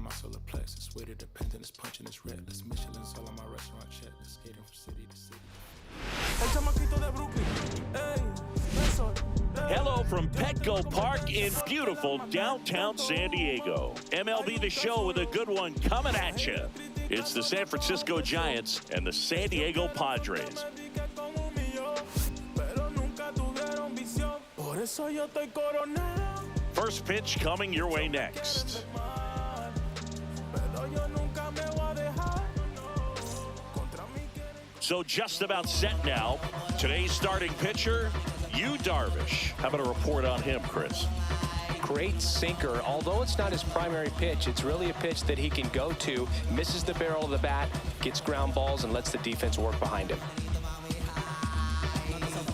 my solar plexus. Way to dependent is punching this reckless. Michelin's all on my restaurant checklist. Skating from city to city. Hello from Petco Park in beautiful downtown San Diego. MLB The Show with a good one coming at you. It's the San Francisco Giants and the San Diego Padres. First pitch coming your way next. So just about set now. Today's starting pitcher, Darvish. How about a report on him, Chris? Great sinker. Although it's not his primary pitch, it's really a pitch that he can go to, misses the barrel of the bat, gets ground balls, and lets the defense work behind him.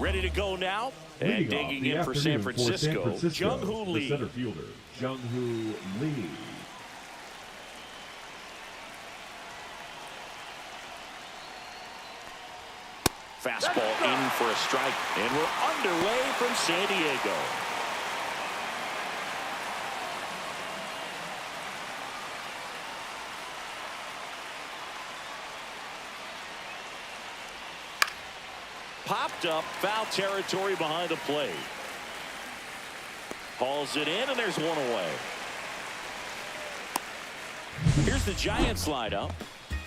Ready to go now, and digging in for San Francisco, Jung-Hoo Lee. The center fielder, Jung-Hoo Lee. Fastball in for a strike, and we're underway from San Diego. Popped up, foul territory behind the plate. Hauls it in, and there's one away. Here's the Giants lineup.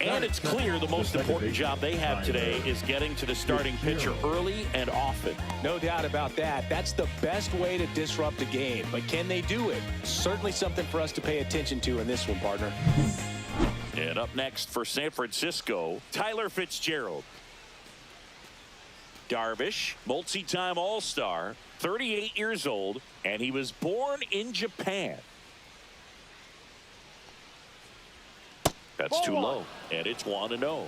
And it's clear the most important job they have today is getting to the starting pitcher early and often. No doubt about that. That's the best way to disrupt a game. But can they do it? Certainly something for us to pay attention to in this one, partner. And up next for San Francisco, Tyler Fitzgerald. Darvish, multi-time All-Star, 38 years old, and he was born in Japan. That's too low, and it's 1-0.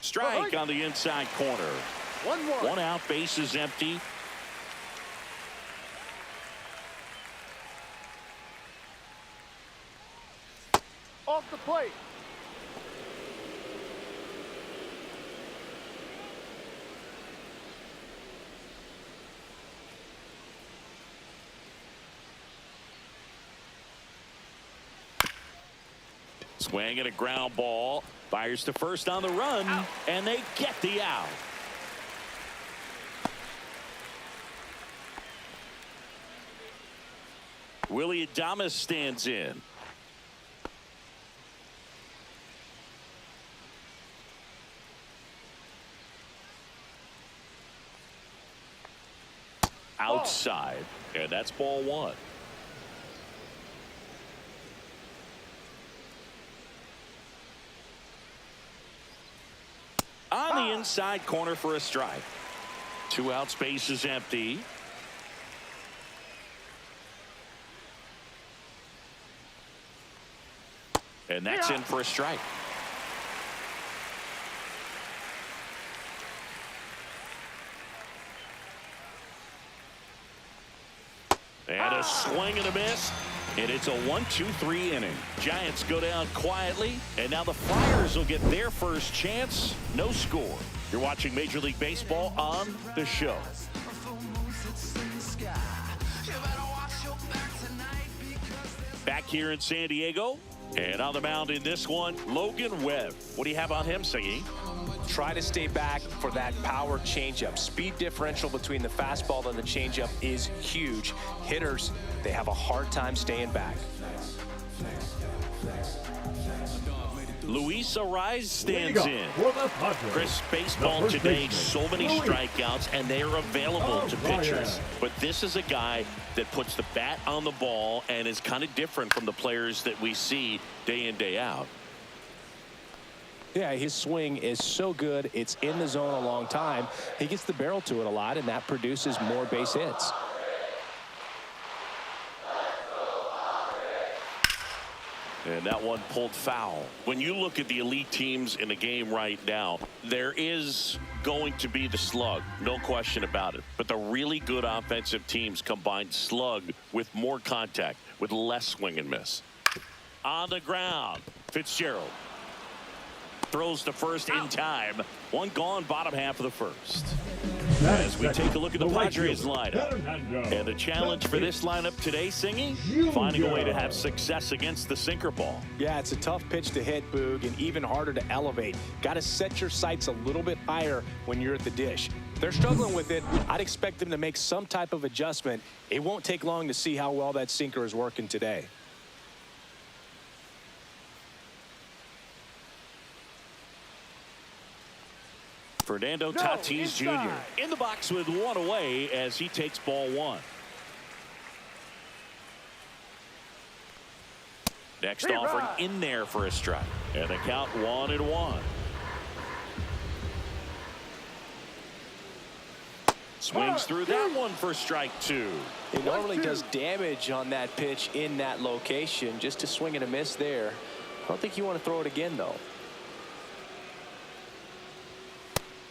Strike on the inside corner. One out, base is empty. Off the plate. Swing and a ground ball. Fires to first on the run, and they get the out. Willie Adames stands in. Outside, and that's ball one. On the inside corner for a strike. Two outs, base is empty. And that's in for a strike. And a swing and a miss. And it's a 1-2-3 inning. Giants go down quietly, and now the Flyers will get their first chance. No score. You're watching Major League Baseball on The Show. Back here in San Diego, and on the mound in this one, Logan Webb. What do you have on him, Singy? Try to stay back for that power changeup. Speed differential between the fastball and the changeup is huge. Hitters, they have a hard time staying back. Luis Ariz stands in. Chris, baseball today, so many strikeouts, and they are available to pitchers. But this is a guy that puts the bat on the ball and is kind of different from the players that we see day in, day out. Yeah, his swing is so good. It's in the zone a long time. He gets the barrel to it a lot, and that produces more base hits. And that one pulled foul. When you look at the elite teams in the game right now, there is going to be the slug, no question about it. But the really good offensive teams combine slug with more contact, with less swing and miss. On the ground, Fitzgerald. throws to first in time. One gone, bottom half of the first. That As we take a look at the right Padres fielder, lineup. Fernando. And the challenge for this lineup today, Singy, finding a way to have success against the sinker ball. Yeah, it's a tough pitch to hit, Boog, and even harder to elevate. Got to set your sights a little bit higher when you're at the dish. They're struggling with it. I'd expect them to make some type of adjustment. It won't take long to see how well that sinker is working today. Fernando Tatis Jr. in the box with one away as he takes ball one. Next offering in there for a strike. And the count 1-1. Swings through that one for strike two. It normally does damage on that pitch in that location. Just to swing and a miss there. I don't think you want to throw it again, though.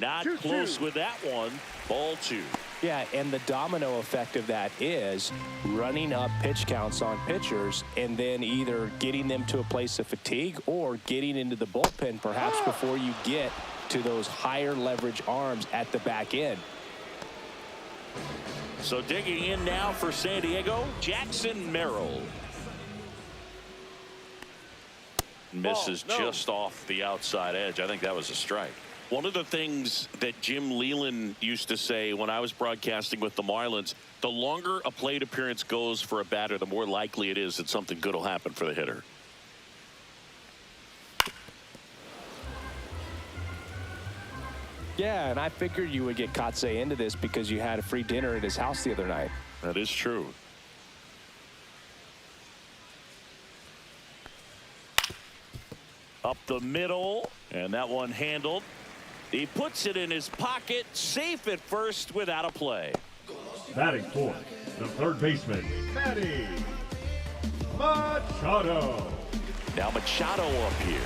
Not close with that one. Ball two. Yeah, and the domino effect of that is running up pitch counts on pitchers and then either getting them to a place of fatigue or getting into the bullpen perhaps before you get to those higher leverage arms at the back end. So digging in now for San Diego, Jackson Merrill. Misses just off the outside edge. I think that was a strike. One of the things that Jim Leyland used to say when I was broadcasting with the Marlins, the longer a plate appearance goes for a batter, the more likely it is that something good will happen for the hitter. Yeah, and I figured you would get Kotsay into this because you had a free dinner at his house the other night. That is true. Up the middle, and that one handled. He puts it in his pocket, safe at first without a play. Batting fourth, the third baseman, Manny Machado. Now Machado up here.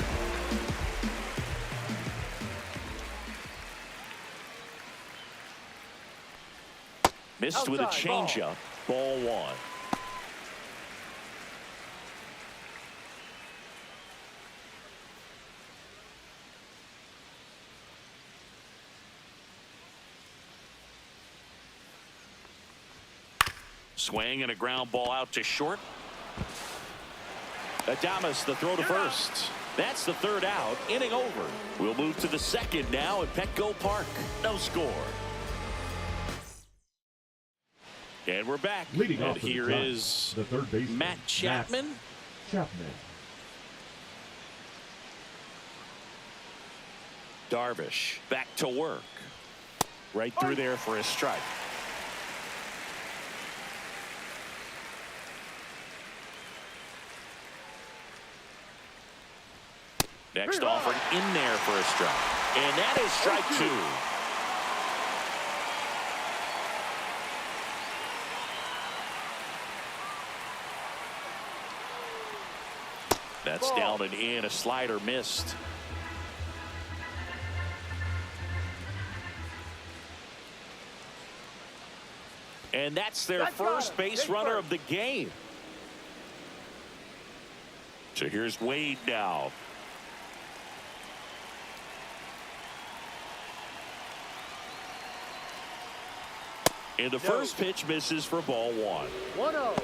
Missed with a changeup. Ball one. Swing and a ground ball out to short. Adames the throw to first. That's the third out. Inning over. We'll move to the second now at Petco Park. No score. And we're back. Leading and off here is the third baseman, Matt Chapman. Darvish back to work. Right through there for a strike. Next offering in there for a strike. And that is strike two. That's down and in. A slider missed. And that's their first base runner of the game. So here's Wade now. And the first pitch misses for ball one. 1-0.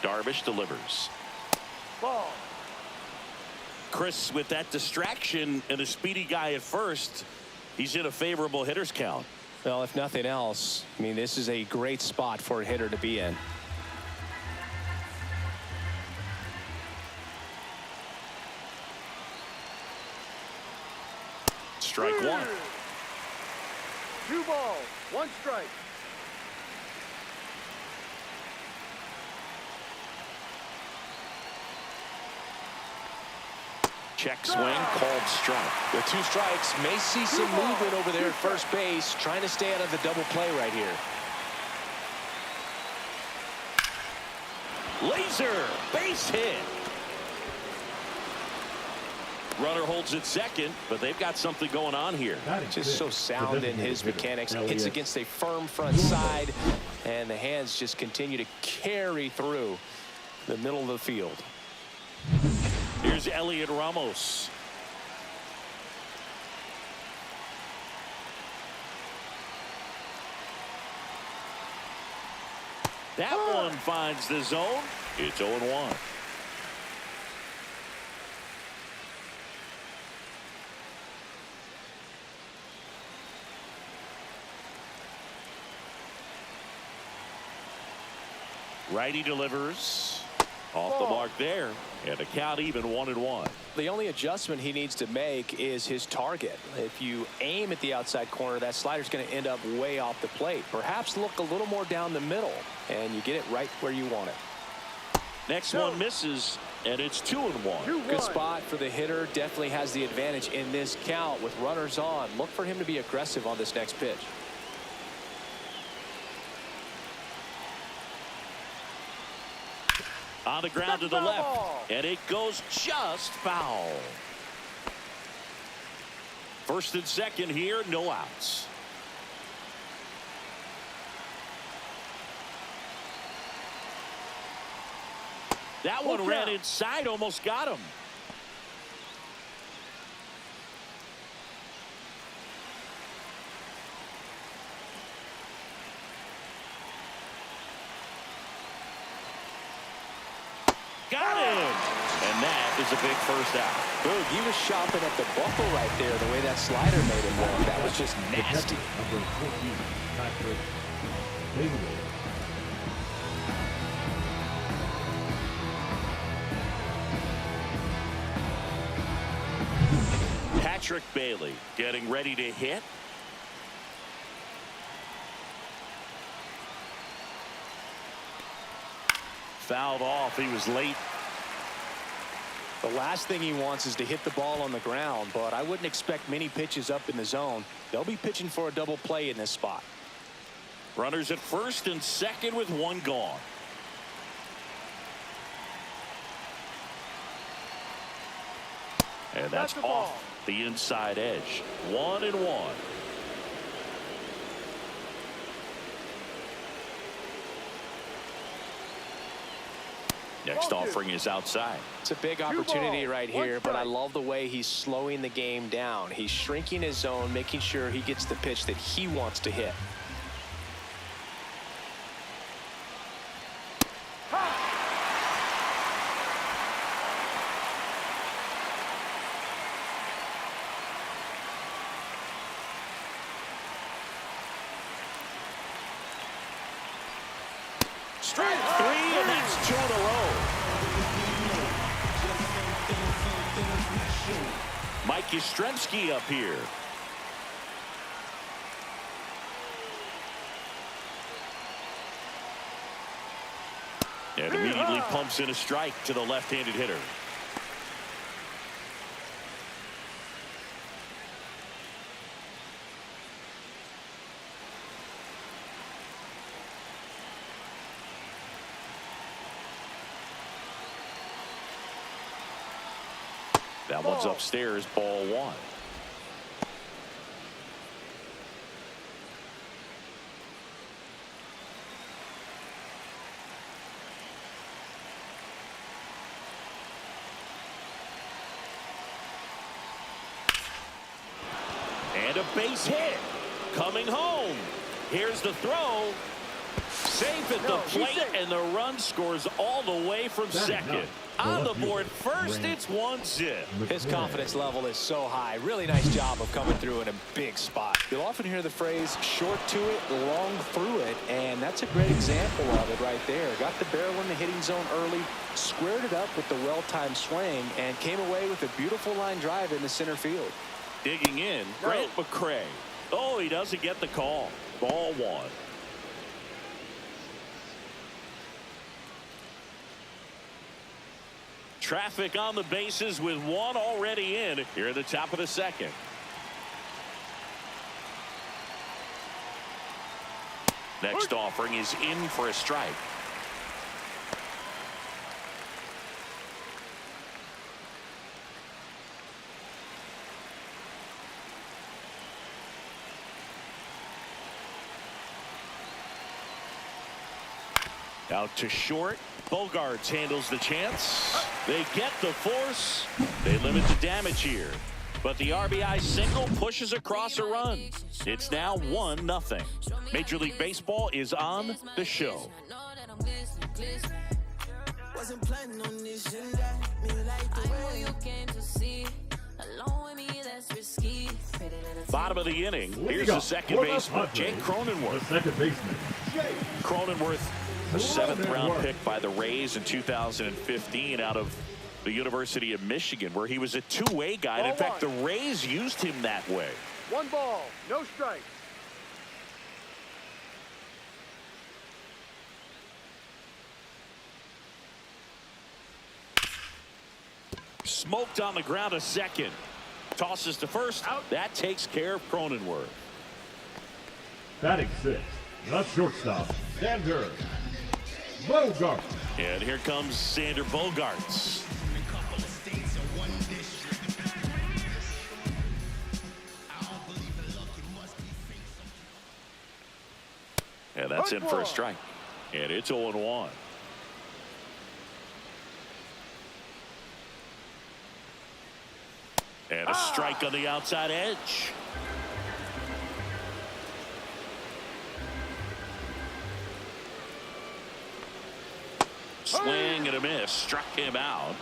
Darvish delivers. Ball. Chris, with that distraction and a speedy guy at first, he's in a favorable hitter's count. Well, if nothing else, I mean, this is a great spot for a hitter to be in. Strike one. 2 balls, 1 strike. Check swing, called strike. With 2 strikes, may see some movement over there at first base, trying to stay out of the double play right here. Laser, base hit. Runner holds at second, but they've got something going on here. Just so sound in his mechanics. Hits against a firm front side, and the hands just continue to carry through the middle of the field. Here's Elliot Ramos. That one finds the zone. It's 0-1. Righty delivers. Off the mark there. And a count even 1-1. The only adjustment he needs to make is his target. If you aim at the outside corner, that slider's going to end up way off the plate. Perhaps look a little more down the middle, and you get it right where you want it. Next one misses, and it's 2-1. Good spot for the hitter. Definitely has the advantage in this count with runners on. Look for him to be aggressive on this next pitch. On the ground to the left, and it goes just foul. First and second here, no outs. That one ran inside, almost got him. Got him! And that is a big first out. Boog, he was shopping at the buckle right there, the way that slider made him work. That was just nasty. Number 14, Patrick Bailey. Patrick Bailey getting ready to hit. Fouled off. He was late. The last thing he wants is to hit the ball on the ground, but I wouldn't expect many pitches up in the zone. They'll be pitching for a double play in this spot. Runners at first and second with one gone. And that's off the inside edge. 1-1. Next offering is outside. It's a big opportunity right here, but I love the way he's slowing the game down. He's shrinking his zone, making sure he gets the pitch that he wants to hit. Strike three, and that's 2 in a row. Mike Yastrzemski up here. And immediately pumps in a strike to the left-handed hitter. That one's upstairs, ball 1. And a base hit. Coming home. Here's the throw. Safe at the plate, and the run scores all the way from second. On the board first, it's 1-0. His confidence level is so high. Really nice job of coming through in a big spot. You'll often hear the phrase short to it, long through it, and that's a great example of it right there. Got the barrel in the hitting zone early, squared it up with the well-timed swing, and came away with a beautiful line drive in the center field. Digging in, Grant McCray. Oh, he doesn't get the call. Ball 1. Traffic on the bases with one already in here at the top of the second. Next offering is in for a strike. Out to short. Bogarts handles the chance. They get the force. They limit the damage here. But the RBI single pushes across a run. It's now 1-0. Major League Baseball is on the show. Wasn't planning on this and that. Me like the way you came to see. Alone with me, that's risky. Bottom of the inning. Here's the second baseman, Jake Cronenworth. The second baseman, Jake Cronenworth, a 7th-round pick by the Rays in 2015 out of the University of Michigan, where he was a two-way guy. And in fact, the Rays used him that way. 1 ball, no strike. Smoked on the ground a second. Tosses to first. Out. That takes care of Cronenworth. batting 6th. The shortstop, Xander Bogaerts. And here comes Xander Bogaerts. And that's in for a strike. And it's 0-1. And a strike on the outside edge. Swing and a miss. Struck him out.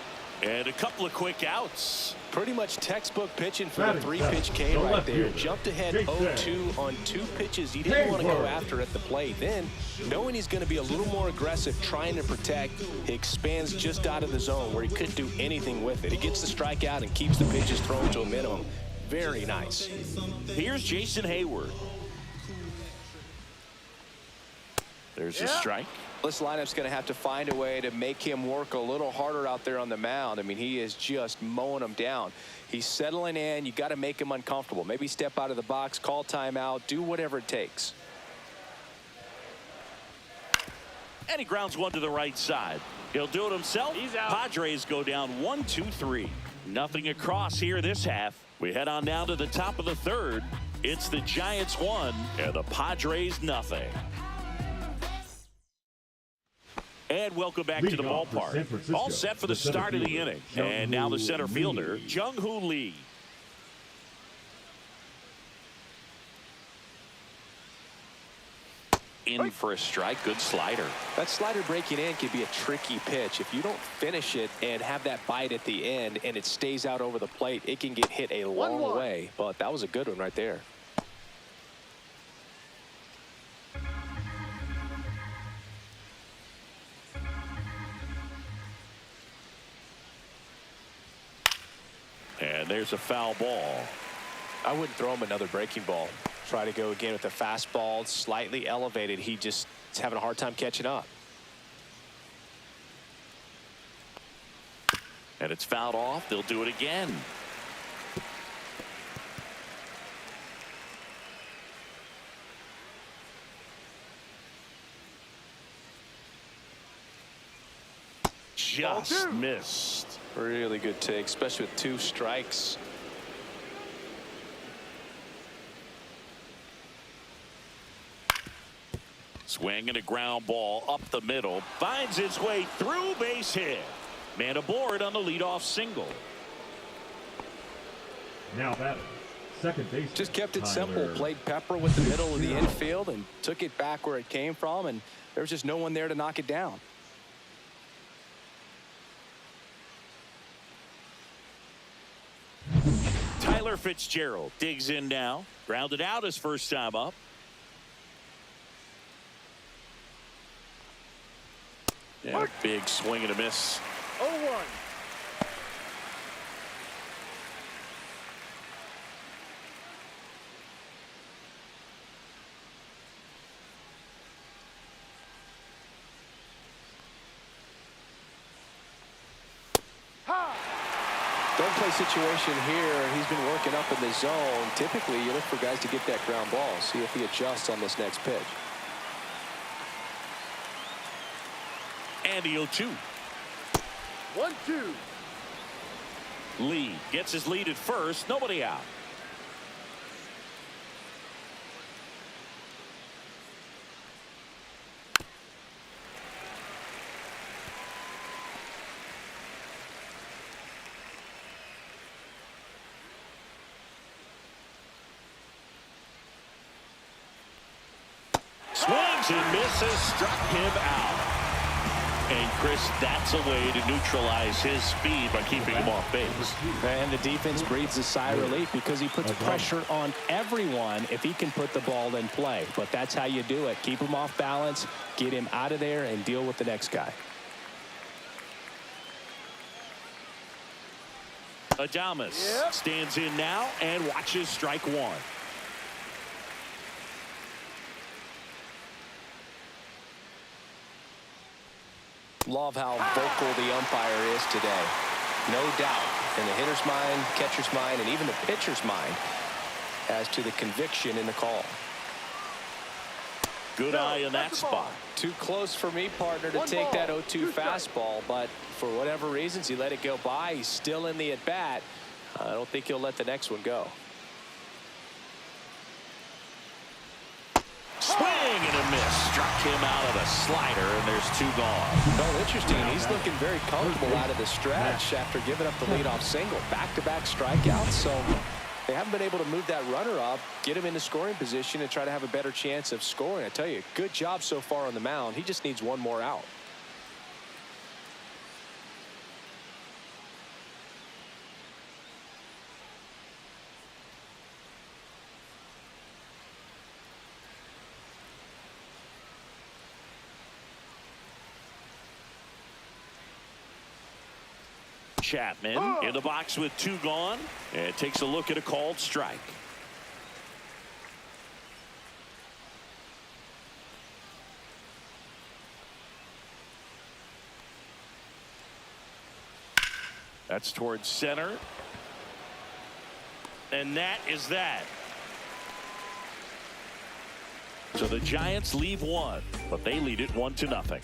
And a couple of quick outs. Pretty much textbook pitching for the 3-pitch K right there. Jumped ahead 0-2 on 2 pitches he didn't want to go after at the plate. Then, knowing he's going to be a little more aggressive, trying to protect, he expands just out of the zone where he couldn't do anything with it. He gets the strikeout and keeps the pitches thrown to a minimum. Very nice. Here's Jason Hayward. There's a strike. This lineup's going to have to find a way to make him work a little harder out there on the mound. I mean, he is just mowing them down. He's settling in. You got to make him uncomfortable. Maybe step out of the box, call timeout, do whatever it takes. And he grounds one to the right side. He'll do it himself. He's out. Padres go down 1-2-3. Nothing across here this half. We head on down to the top of the 3rd. It's the Giants 1 and the Padres nothing. And welcome back to the ballpark. All set for the start of the inning. And now the center fielder, Jung-Hoo Lee. In for a strike. Good slider. That slider breaking in can be a tricky pitch. If you don't finish it and have that bite at the end and it stays out over the plate, it can get hit a long way. But that was a good one right there. And there's a foul ball. I wouldn't throw him another breaking ball. Try to go again with the fastball, slightly elevated. He just is having a hard time catching up. And it's fouled off. They'll do it again. Just missed. Really good take, especially with 2 strikes. Swing and a ground ball up the middle. Finds its way through, base hit. Man aboard on the leadoff single. Now batting, second base. Just kept it simple. Played pepper with the middle of the infield and took it back where it came from. And there's just no one there to knock it down. Tyler Fitzgerald digs in now. Grounded out his first time up. Yeah, big swing and a miss. 0-1. Third play situation here. He's been working up in the zone. Typically, you look for guys to get that ground ball. See if he adjusts on this next pitch. And the 0-2. 1-2. Lee gets his lead at first. Nobody out. Swings and misses, struck him out. And Chris, that's a way to neutralize his speed by keeping him off base. And the defense breathes a sigh of relief because he puts pressure on everyone if he can put the ball in play. But that's how you do it. Keep him off balance, get him out of there, and deal with the next guy. Adames stands in now and watches strike one. Love how vocal the umpire is today. No doubt in the hitter's mind, catcher's mind, and even the pitcher's mind as to the conviction in the call. Good eye in that spot. Too close for me, partner, to take that 0-2 fastball, but for whatever reasons, he let it go by. He's still in the at-bat. I don't think he'll let the next one go. Swing and a miss. Struck him out of a slider, and there's two gone. No, interesting. He's looking very comfortable out of the stretch after giving up the leadoff single. Back-to-back strikeouts, so they haven't been able to move that runner up, get him into scoring position, and try to have a better chance of scoring. I tell you, good job so far on the mound. He just needs one more out. Chapman in the box with two gone and takes a look at a called strike. That's towards center. And that is that. So the Giants leave one, but they lead it 1-0.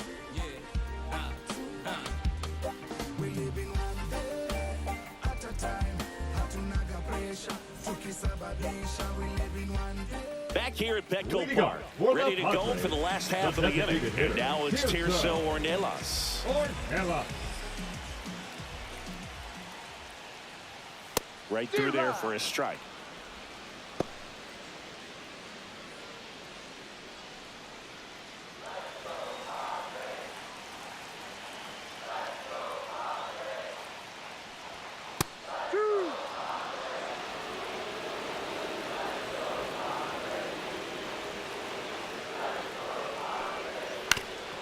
Back here at Petco Park, ready to go for the last half of the inning. And now it's Tirso Ornelas. Right through there for a strike.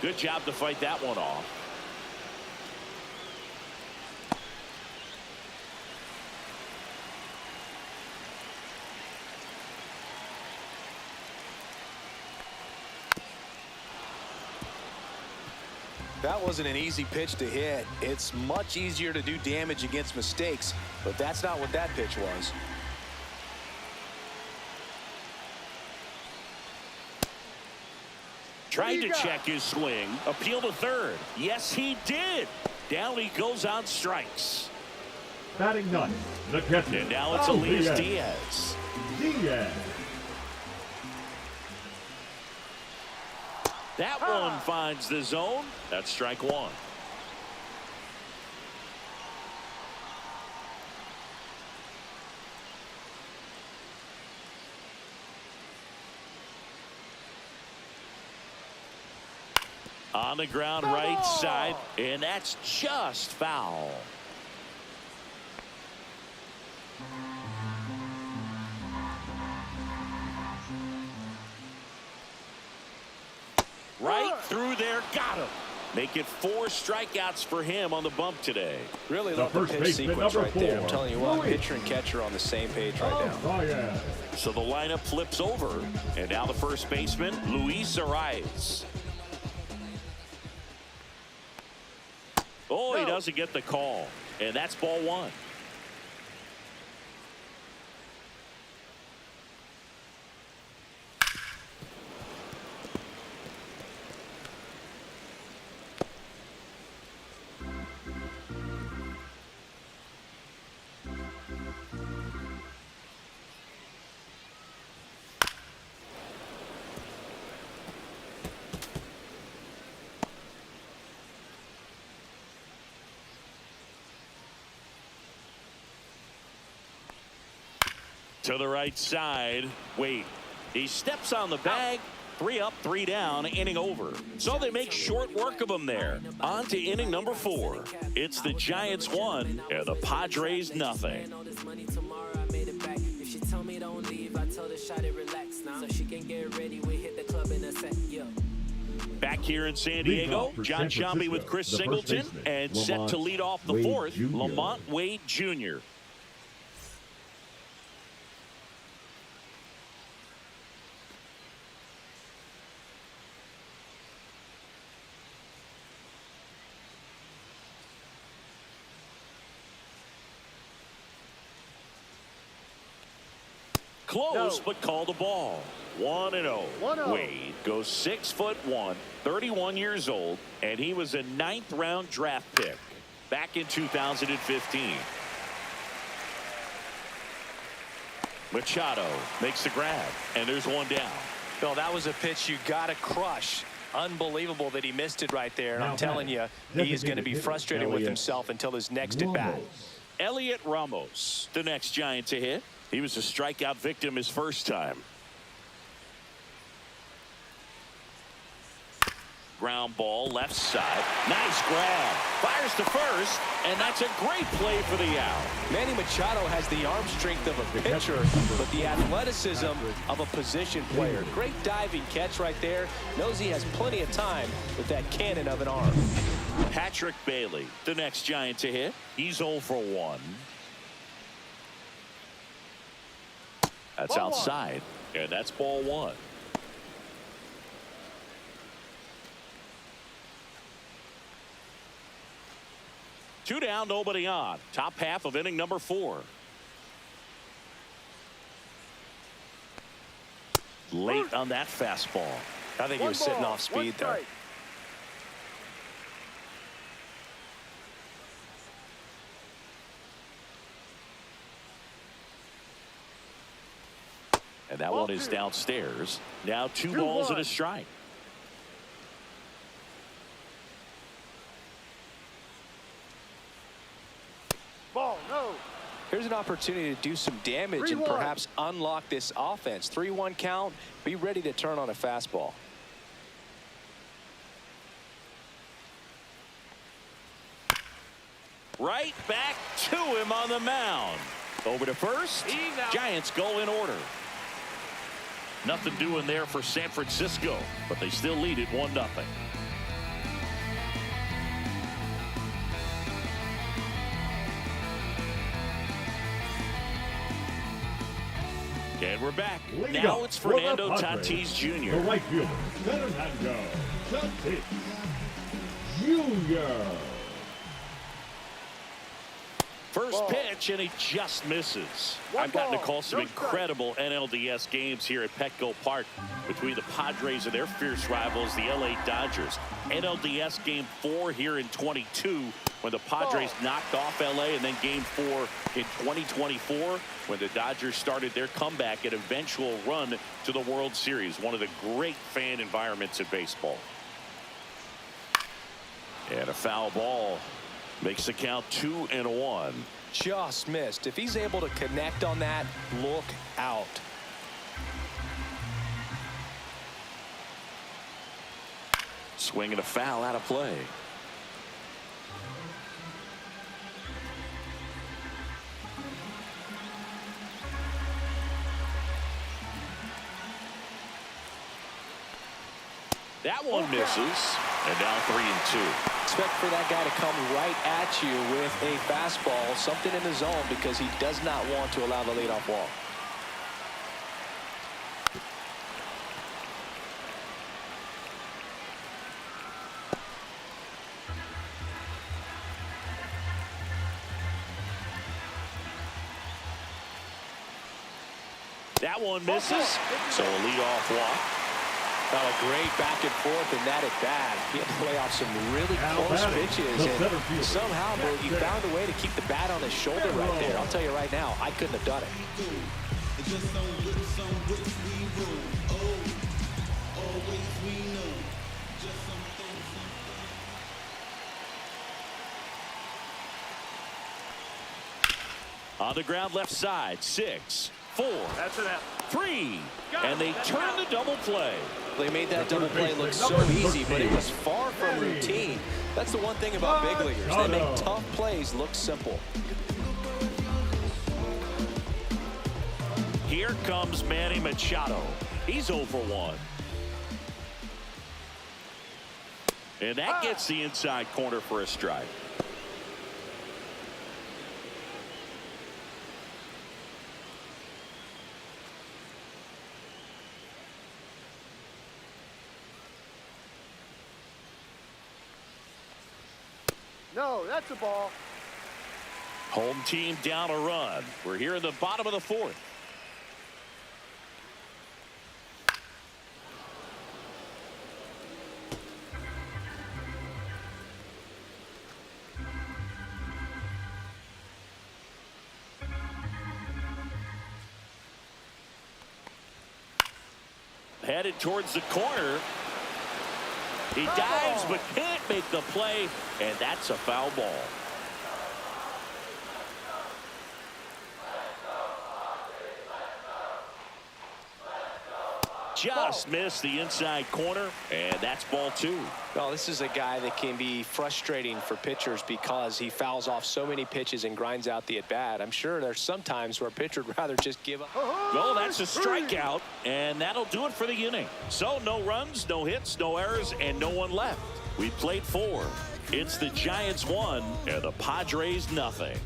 Good job to fight that one off. That wasn't an easy pitch to hit. It's much easier to do damage against mistakes, but that's not what that pitch was. Tried to check his swing. Appeal to third. Yes, he did. Down he goes on strikes. Batting ninth, the catcher. And now it's Elias Diaz. That one finds the zone. That's strike one. On the ground right side, and that's just foul. Right through there, got him. Make it 4 strikeouts for him on the bump today. Really love the pitch sequence right there. I'm telling you what, pitcher and catcher on the same page right now. So the lineup flips over, and now the first baseman, Luis Arias. Oh, he doesn't get the call, and that's ball one. To the right side. Wait, he steps on the bag. 3 up, 3 down, inning over. So they make short work of them there. On to inning number 4. It's the Giants 1 and the Padres nothing. Back here in San Diego, John Sciambi with Chris Singleton, and set to lead off the 4th, Lamont Wade Jr. Close, but called the ball. 1-0. 1-0. Wade goes 6'1", 31 years old, and he was a 9th-round draft pick back in 2015. Machado makes the grab, and there's one down. Bill, that was a pitch you got to crush. Unbelievable that he missed it right there. And I'm telling you, he's going to be frustrated with himself until his next at bat. Elliot Ramos, the next Giant to hit. He was a strikeout victim his first time. Ground ball left side. Nice grab. Fires to first, and that's a great play for the out. Manny Machado has the arm strength of a pitcher, but the athleticism of a position player. Great diving catch right there. Knows he has plenty of time with that cannon of an arm. Patrick Bailey, the next Giant to hit. He's 0 for 1. That's Ball outside, and that's ball 1. Two down, nobody on. Top half of inning number 4. Late on that fastball. I think he was sitting off speed there. And that one is downstairs. Now 2 balls and a strike. Ball, no. Here's an opportunity to do some damage and perhaps unlock this offense. 3-1 count. Be ready to turn on a fastball. Right back to him on the mound. Over to first. Giants go in order. Nothing doing there for San Francisco, but they still lead it 1-0. And we're back. Now it's Fernando Tatis Jr. The right fielder, Fernando Tatis Jr. First pitch, and he just misses. I've gotten to call some incredible NLDS games here at Petco Park between the Padres and their fierce rivals, the LA Dodgers. NLDS Game 4 here in 22 when the Padres knocked off LA, and then Game 4 in 2024 when the Dodgers started their comeback and eventual run to the World Series. One of the great fan environments in baseball. And a foul ball. Makes the count 2-1. Just missed. If he's able to connect on that, look out. Swing and a foul out of play. That one misses. And now 3-2. Expect for that guy to come right at you with a fastball, something in the zone, because he does not want to allow the leadoff walk. That one misses. So a leadoff walk. Got a great back and forth, and that at bat. He had to play off some really close pitches, and somehow he found a way to keep the bat on his shoulder right there. I'll tell you right now, I couldn't have done it. On the ground left side, 6, 4, That's an F. 3, and they turn the double play. They made that double play look so easy, but it was far from routine. That's the one thing about big leaguers. They make tough plays look simple. Here comes Manny Machado. He's 0 for 1. And that gets the inside corner for a strike. No, that's a ball. Home team down a run. We're here in the bottom of the 4th. Headed towards the corner. He dives but can't make the play, and that's a foul ball. Just missed the inside corner, and that's ball 2. Well, this is a guy that can be frustrating for pitchers because he fouls off so many pitches and grinds out the at-bat. I'm sure there's some times where a pitcher would rather just give up. Well, that's a strikeout, and that'll do it for the inning. So no runs, no hits, no errors, and no one left. We played 4. It's the Giants 1 and the Padres nothing.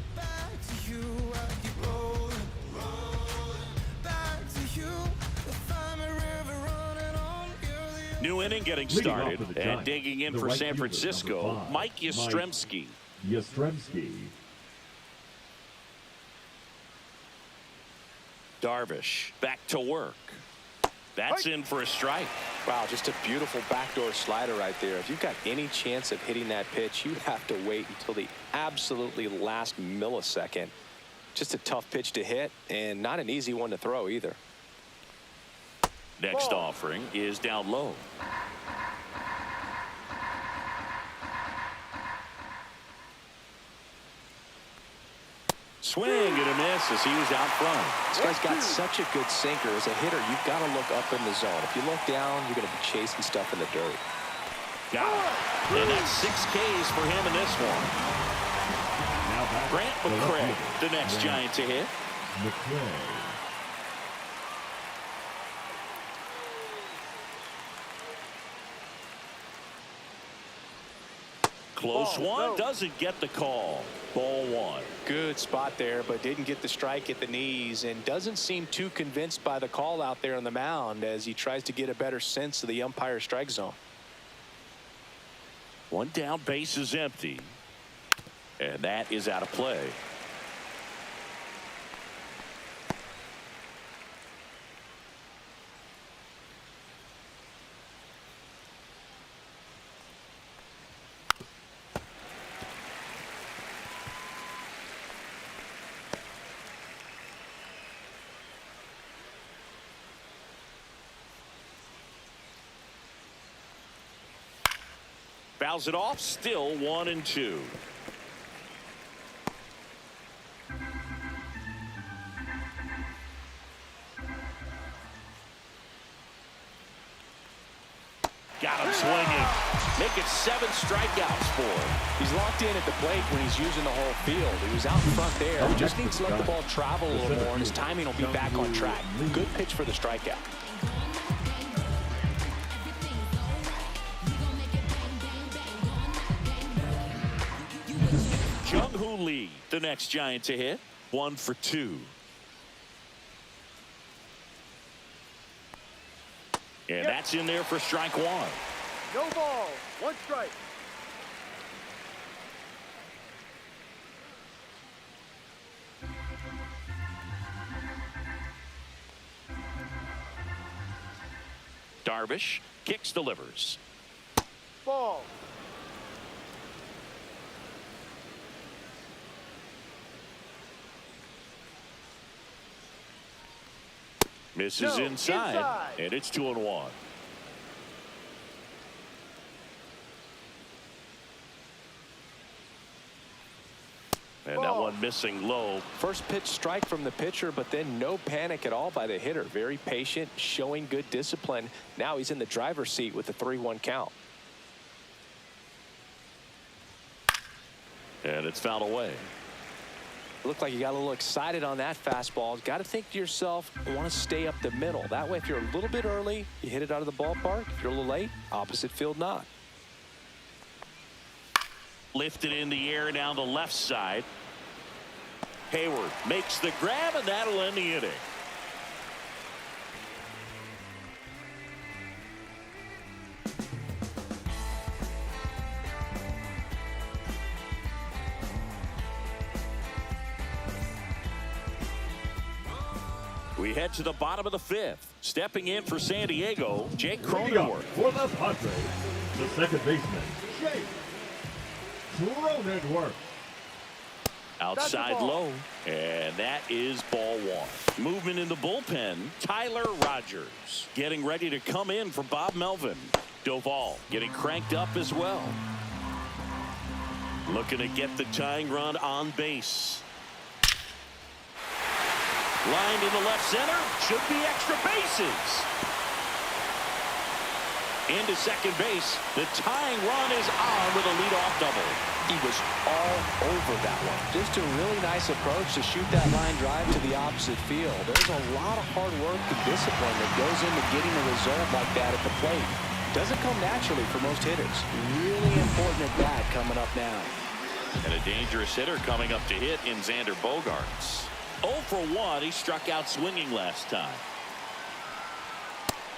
New inning getting started, and digging in for San Francisco, Mike Yastrzemski. Darvish back to work. That's in for a strike. Wow, just a beautiful backdoor slider right there. If you've got any chance of hitting that pitch, you have to wait until the absolutely last millisecond. Just a tough pitch to hit, and not an easy one to throw either. Next offering is down low. Swing and a miss as he was out front. This guy's got such a good sinker. As a hitter, you've got to look up in the zone. If you look down, you're going to be chasing stuff in the dirt. Got it. And that's 6 Ks for him in this one. Grant McCray, the next Giant to hit. Close one, doesn't get the call. Ball 1. Good spot there, but didn't get the strike at the knees, and doesn't seem too convinced by the call out there on the mound as he tries to get a better sense of the umpire's strike zone. 1 down, base is empty. And that is out of play. Fouls it off, still 1-2. Got him swinging. Make it 7 strikeouts for him. He's locked in at the plate when he's using the whole field. He was out in front there. He just needs to let the ball travel a little more, and his timing will be back on track. Good pitch for the strikeout. Jung-Hoo Lee, the next Giant to hit. 1 for 2. And that's in there for strike 1. No ball. 1 strike. Darvish kicks, delivers. Ball. Misses inside, and it's 2-1. And that one one missing low. First pitch strike from the pitcher, but then no panic at all by the hitter. Very patient, showing good discipline. Now he's in the driver's seat with the 3-1 count. And it's fouled away. Looked like you got a little excited on that fastball. Got to think to yourself, I want to stay up the middle. That way, if you're a little bit early, you hit it out of the ballpark. If you're a little late, opposite field not. Lifted in the air down the left side. Hayward makes the grab, and that'll end the inning. We head to the bottom of the 5th. Stepping in for San Diego, Jake Cronenworth. For the Padres, the second baseman, Jake Cronenworth. Outside low, and that is ball 1. Movement in the bullpen, Tyler Rogers getting ready to come in for Bob Melvin. Doval getting cranked up as well. Looking to get the tying run on base. Lined in the left center, should be extra bases. Into second base, the tying run is on with a leadoff double. He was all over that one. Just a really nice approach to shoot that line drive to the opposite field. There's a lot of hard work and discipline that goes into getting a result like that at the plate. Doesn't come naturally for most hitters. Really important at bat coming up now. And a dangerous hitter coming up to hit in Xander Bogaerts. 0 for 1. He struck out swinging last time.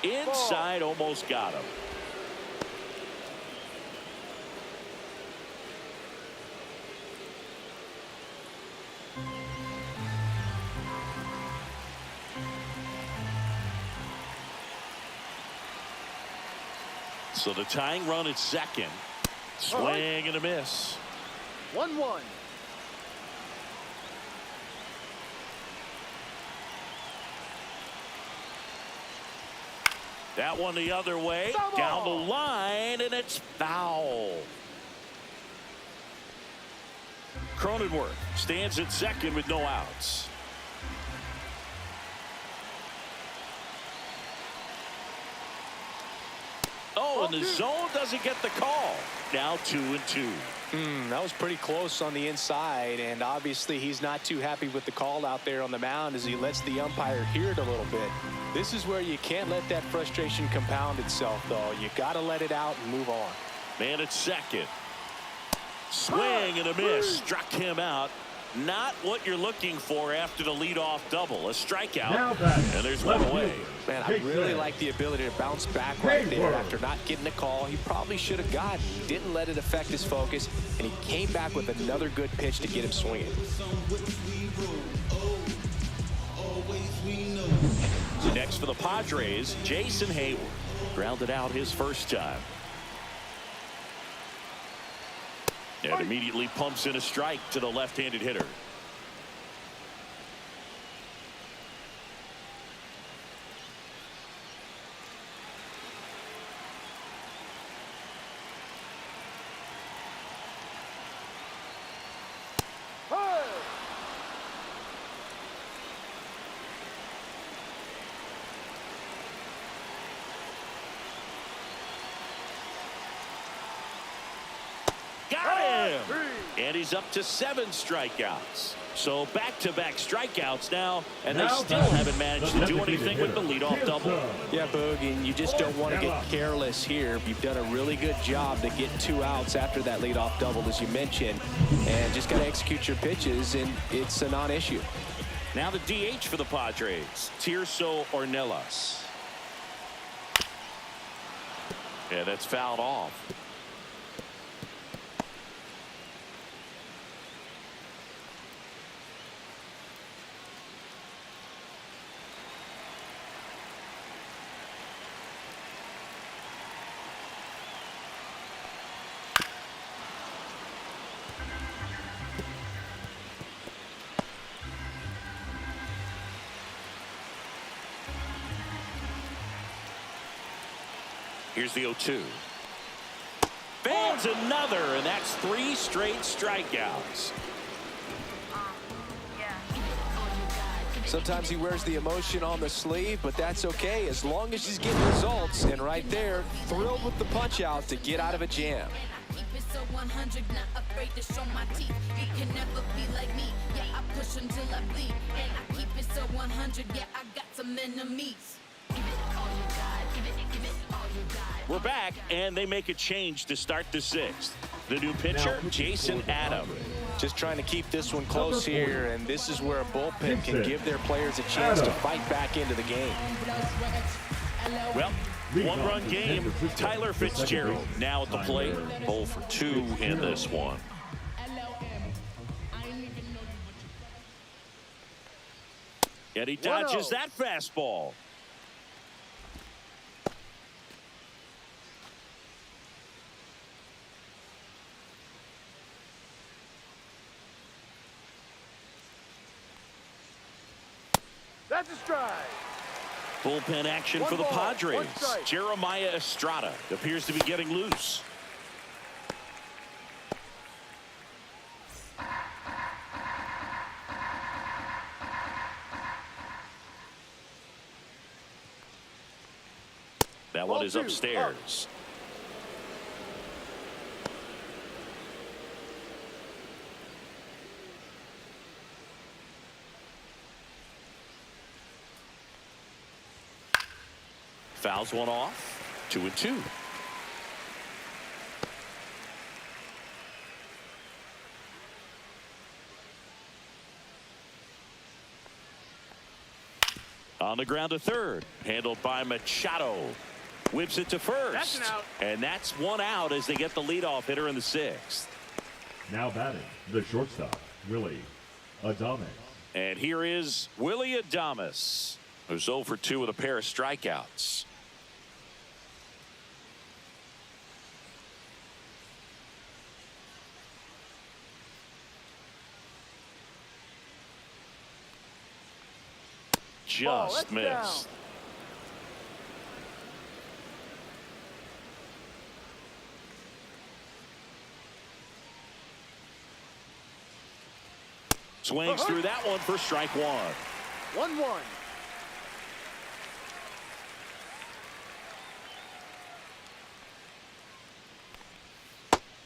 Inside, almost got him. So the tying run at second. Swing and a miss. 1-1. That one the other way. Double. Down the line, and it's foul. Cronenworth stands at second with no outs. Oh, and the zone doesn't get the call. Now 2-2. That was pretty close on the inside, and obviously he's not too happy with the call out there on the mound as he lets the umpire hear it a little bit. This is where you can't let that frustration compound itself, though. You got to let it out and move on. Man at second. Swing and a miss. Struck him out. Not what you're looking for after the leadoff double. A strikeout, and there's one away. Man, I really like the ability to bounce back right there after not getting a call he probably should have gotten. He didn't let it affect his focus, and he came back with another good pitch to get him swinging. Next for the Padres, Jason Hayward. Grounded out his first time. And immediately pumps in a strike to the left-handed hitter. Got him! And he's up to 7 strikeouts. So back-to-back strikeouts now, and they still haven't managed to do anything with the leadoff double. Yeah, Boog, and you just don't want to get careless here. You've done a really good job to get 2 outs after that leadoff double, as you mentioned, and just got to execute your pitches, and it's a non-issue. Now the DH for the Padres, Tirso Ornelas. Yeah, that's fouled off. Here's the 0-2. Fans another, and that's 3 straight strikeouts. Sometimes he wears the emotion on the sleeve, but that's okay as long as he's getting results. And right there, thrilled with the punch out to get out of a jam. Keep it so 100, not afraid to show my teeth. You can never be like me. Yeah, I push until I bleed. And I keep it so 100. Yeah, I got some enemies. Give it all you got. Give it all you got. We're back, and they make a change to start the sixth. The new pitcher, Jason Adam. Just trying to keep this one close here, and this is where a bullpen can give their players a chance to fight back into the game. Well, one-run game. Tyler Fitzgerald now at the plate. 0 for 2 in this one. And he dodges that fastball. That's a strike. Bullpen action for the Padres. Jeremiah Estrada appears to be getting loose. That one is upstairs. Fouls one off. 2-2. On the ground to third. Handled by Machado. Whips it to first. That's an out. And that's one out as they get the leadoff hitter in the sixth. Now batting, the shortstop, Willie Adames. And here is Willie Adames, who's 0 for 2 with a pair of strikeouts. Just missed. Down. Swings through that one for strike one. 1-1.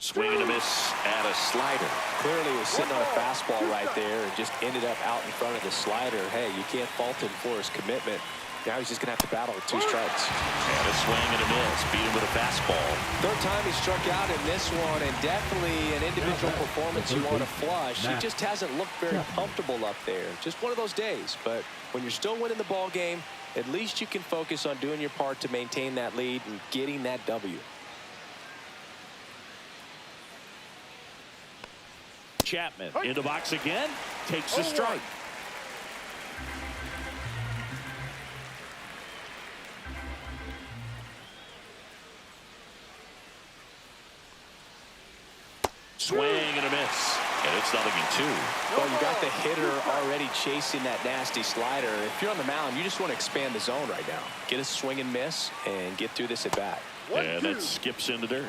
Swing and a miss at a slider. Clearly was sitting on a fastball right there and just ended up out in front of the slider. Hey, you can't fault him for his commitment. Now he's just going to have to battle with 2 strikes. And a swing and a miss. Beat him with a fastball. Third time he struck out in this one, and definitely an individual performance you want to flush. He just hasn't looked very comfortable up there. Just one of those days. But when you're still winning the ball game, at least you can focus on doing your part to maintain that lead and getting that W. Chapman in the box again. Takes the strike. Swing and a miss. And it's 0-2. Well, you got the hitter already chasing that nasty slider. If you're on the mound, you just want to expand the zone right now. Get a swing and miss and get through this at bat. And that skips into dirt.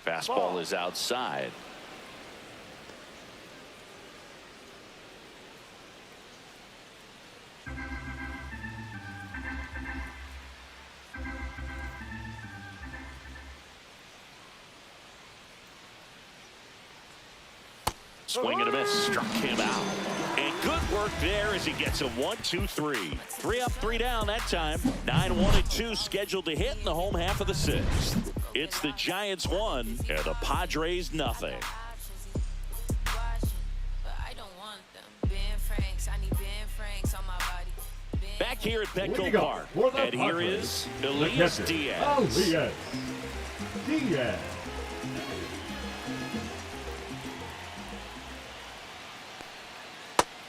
Fastball is outside. Swing and a miss. Struck him out. And good work there as he gets a 1-2-3. 3 up, 3 down that time. 9-1-2 scheduled to hit in the home half of the sixth. It's the Giants 1 and the Padres nothing. Back here at Petco Park. And here is Elias Diaz. Elias Diaz.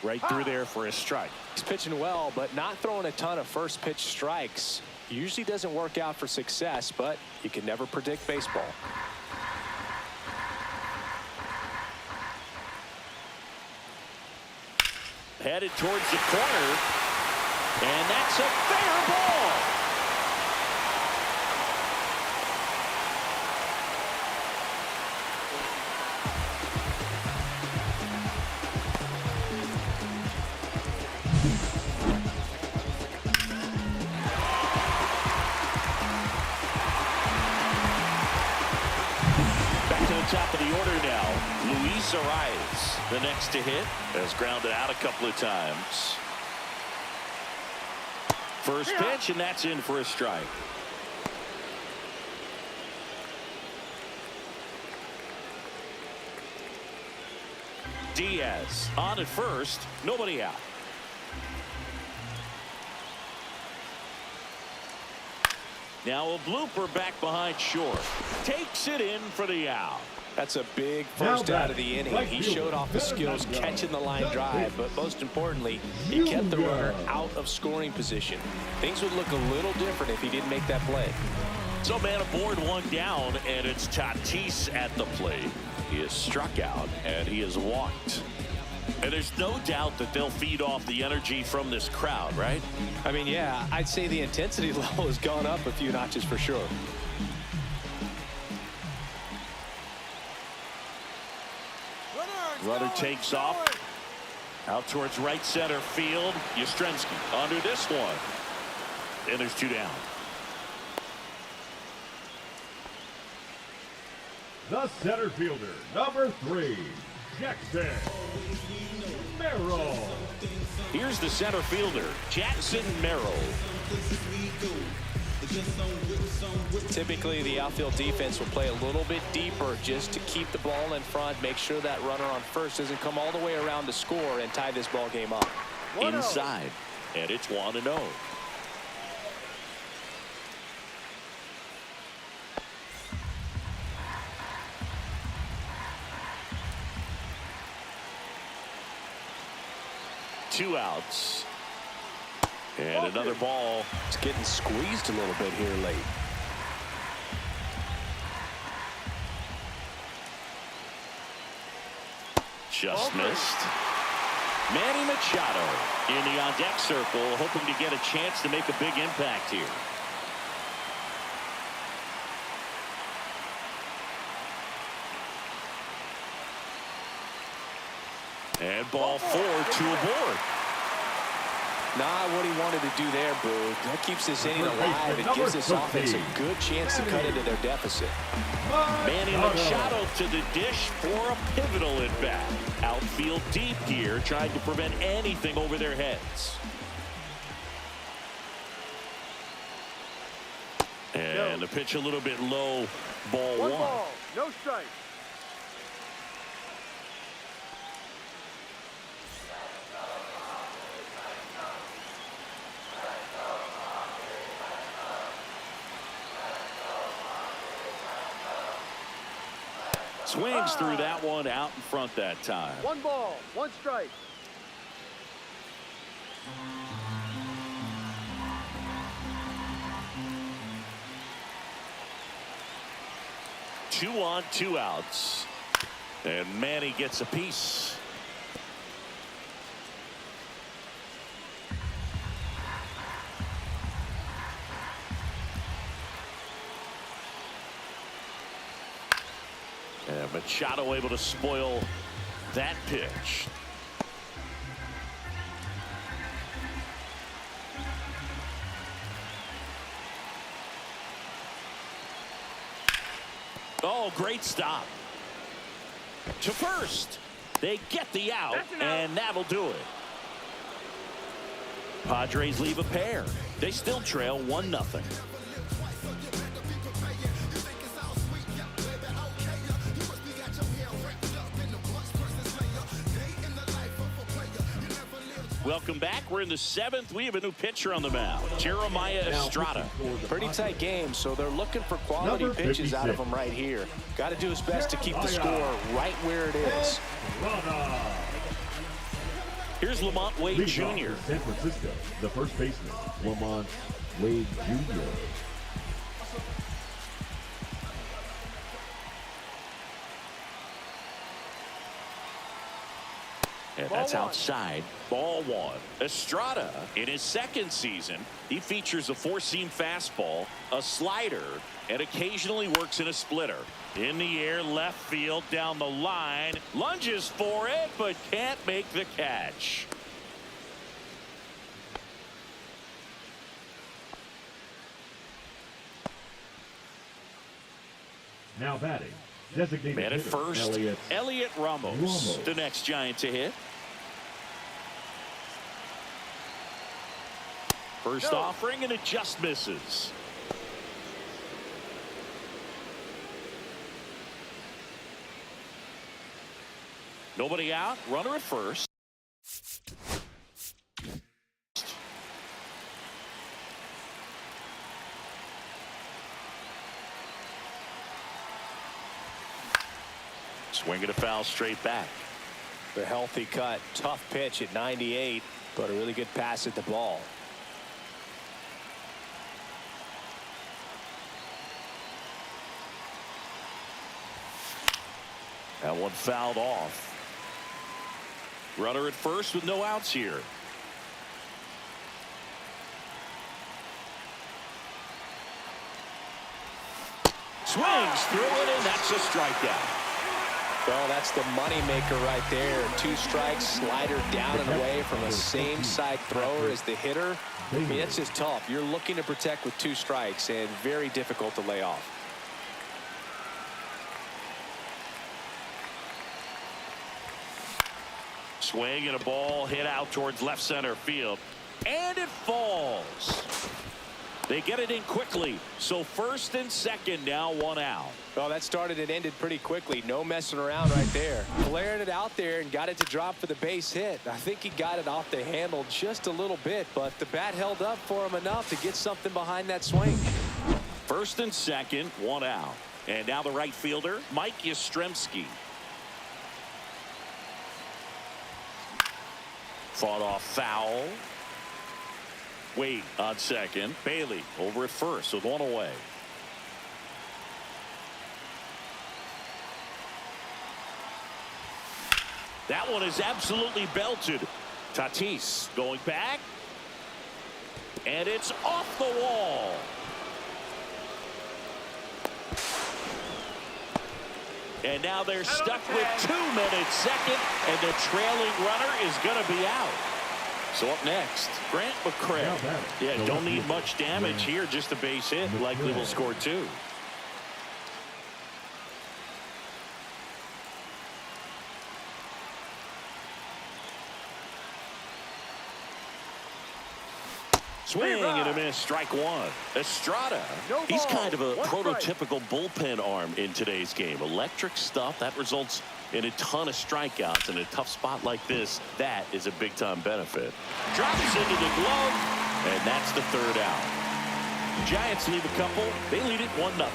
Right through there for a strike. He's pitching well, but not throwing a ton of first pitch strikes. Usually doesn't work out for success, but you can never predict baseball. Headed towards the corner, and that's a fair ball. Top of the order now, Luis Arias, the next to hit, has grounded out a couple of times. First pitch, and that's in for a strike. Diaz on at first, nobody out. Now a blooper back behind short. Takes it in for the out. That's a big first out of the inning. He showed off his skills catching the line drive, but most importantly, he kept the runner out of scoring position. Things would look a little different if he didn't make that play. So man aboard, one down, and it's Tatis at the plate. He is struck out, and he is walked. And there's no doubt that they'll feed off the energy from this crowd, right? I mean, yeah, I'd say the intensity level has gone up a few notches for sure. Runner takes off. Out towards right center field. Yastrzemski under this one. And there's two down. The center fielder, number 3, Jackson Merrill. Here's the center fielder, Jackson Merrill. Typically, the outfield defense will play a little bit deeper just to keep the ball in front, make sure that runner on first doesn't come all the way around to score and tie this ball game up. Inside, and it's 1-0. Two outs. And another ball. It's getting squeezed a little bit here late. Just missed. Manny Machado in the on-deck circle, hoping to get a chance to make a big impact here. And ball 4, 2 aboard. Not what he wanted to do there, Boo. That keeps this inning alive. It gives this offense a good chance to cut into their deficit. Manny Machado to the dish for a pivotal at bat. Outfield deep here, trying to prevent anything over their heads. And the pitch a little bit low. Ball 1. Ball, no strike. Swings through that one, out in front that time. 1 ball, 1 strike. Two on, 2 outs. And Manny gets a piece. And Machado able to spoil that pitch. Oh, great stop. To first. They get the out, and that'll do it. Padres leave a pair. They still trail 1-0. Welcome back. We're in the 7th. We have a new pitcher on the mound, Jeremiah Estrada. Pretty tight game, so they're looking for quality pitches out of him right here. Got to do his best to keep the score right where it is. Here's Lamont Wade Leading off Jr. for San Francisco, the first baseman, Lamont Wade Jr. And that's outside. Ball one. Estrada, in his second season, he features a four-seam fastball, a slider, and occasionally works in a splitter. In the air, left field, down the line, lunges for it, but can't make the catch. Now batting, designated Man at hitter, first, Elliot Ramos, the next Giant to hit. First offering, and it just misses. Nobody out, runner at first. Swing and a foul straight back. The healthy cut, tough pitch at 98, but a really good pass at the ball. That one fouled off. Runner at first with no outs here. Swings through it, and that's a strikeout. Well, that's the money maker right there. 2 strikes, slider down and away from a same side thrower as the hitter. I mean, it's just tough. You're looking to protect with 2 strikes and very difficult to lay off. Swing and a ball hit out towards left center field, and it falls. They get it in quickly, so first and second, now 1 out. Well, that started and ended pretty quickly. No messing around right there. Flared it out there and got it to drop for the base hit. I think he got it off the handle just a little bit, but the bat held up for him enough to get something behind that swing. First and second, 1 out. And now the right fielder, Mike Yastrzemski. Fought off foul. Wade on second. Bailey over at first with 1 away. That one is absolutely belted. Tatis going back. And it's off the wall. And now they're stuck with 2 minutes second, and the trailing runner is going to be out. So up next, Grant McCray. Yeah, don't need much damage here, just a base hit. Likely will score 2. Swing and a miss, strike 1. Estrada, he's kind of a prototypical bullpen arm in today's game. Electric stuff that results in a ton of strikeouts. In a tough spot like this, that is a big-time benefit. Drops into the glove, and that's the 3rd out. Giants leave a couple. They lead it 1-0.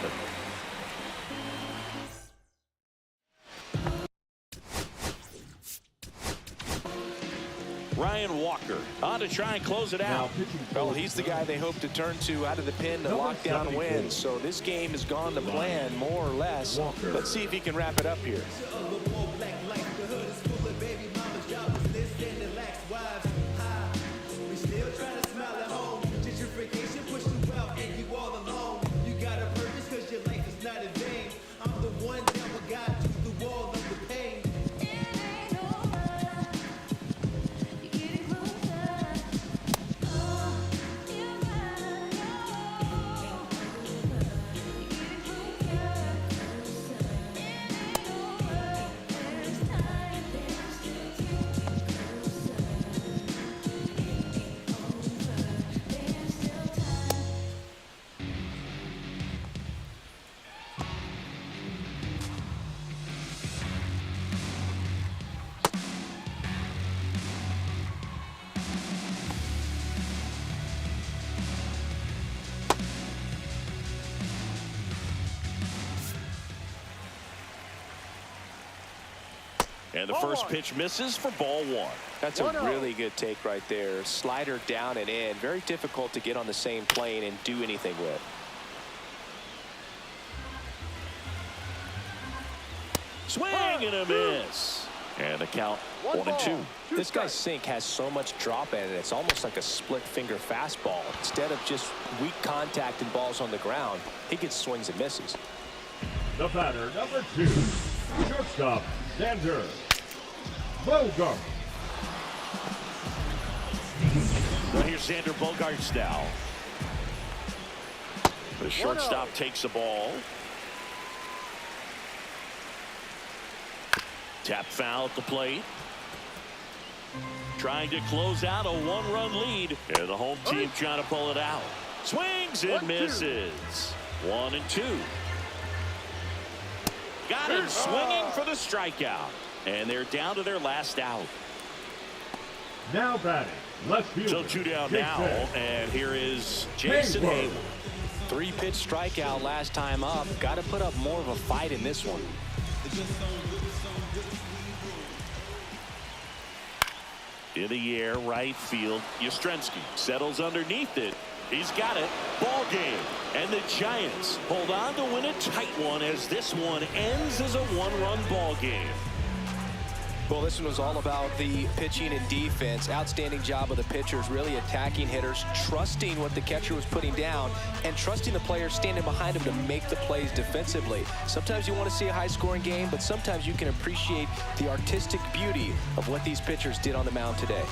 Ryan Walker on to try and close it out. Well, he's the guy they hope to turn to out of the pen to lock down wins. So this game has gone to plan more or less. Let's see if he can wrap it up here. And the first pitch misses for ball 1. That's a really good take right there. Slider down and in. Very difficult to get on the same plane and do anything with. Swing and a miss. And the count 1-2. This guy's sink has so much drop in it. It's almost like a split finger fastball. Instead of just weak contact and balls on the ground, he gets swings and misses. The batter, number 2, shortstop, Xander Bogart. Well, here's Xander Bogaerts now. The shortstop takes the ball. Tap foul at the plate. Trying to close out a 1-run lead. And the home team trying to pull it out. Swings and misses. 1-2. Got him swinging for the strikeout. And they're down to their last out. Now batting, left fielder. So 2 down now. And here is Jason Hayward. Hayward. 3-pitch strikeout last time up. Got to put up more of a fight in this one. In the air, right field. Yastrzemski settles underneath it. He's got it. Ball game. And the Giants hold on to win a tight one as this one ends as a 1-run ball game. Well, this one was all about the pitching and defense. Outstanding job of the pitchers, really attacking hitters, trusting what the catcher was putting down, and trusting the players standing behind him to make the plays defensively. Sometimes you want to see a high-scoring game, but sometimes you can appreciate the artistic beauty of what these pitchers did on the mound today.